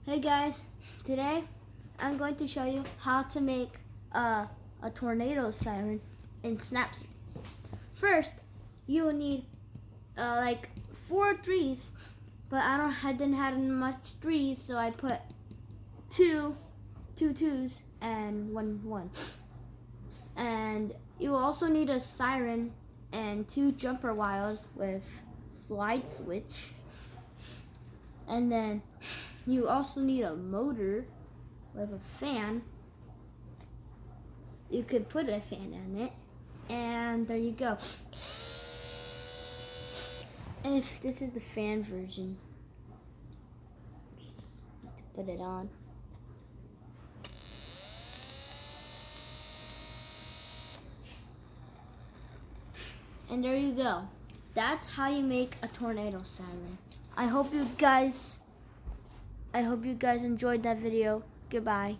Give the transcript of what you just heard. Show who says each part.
Speaker 1: Hey guys, today I'm going to show you how to make a tornado siren in Snapseeds. First, you will need like 4 threes, but I didn't have much threes, so I put two twos and one. And you will also need a siren and 2 jumper wires with slide switch. And then you also need a motor with a fan. You could put a fan in it, and there you go. And if this is the fan version, just put it on. And there you go. That's how you make a tornado siren. I hope you guys enjoyed that video. Goodbye.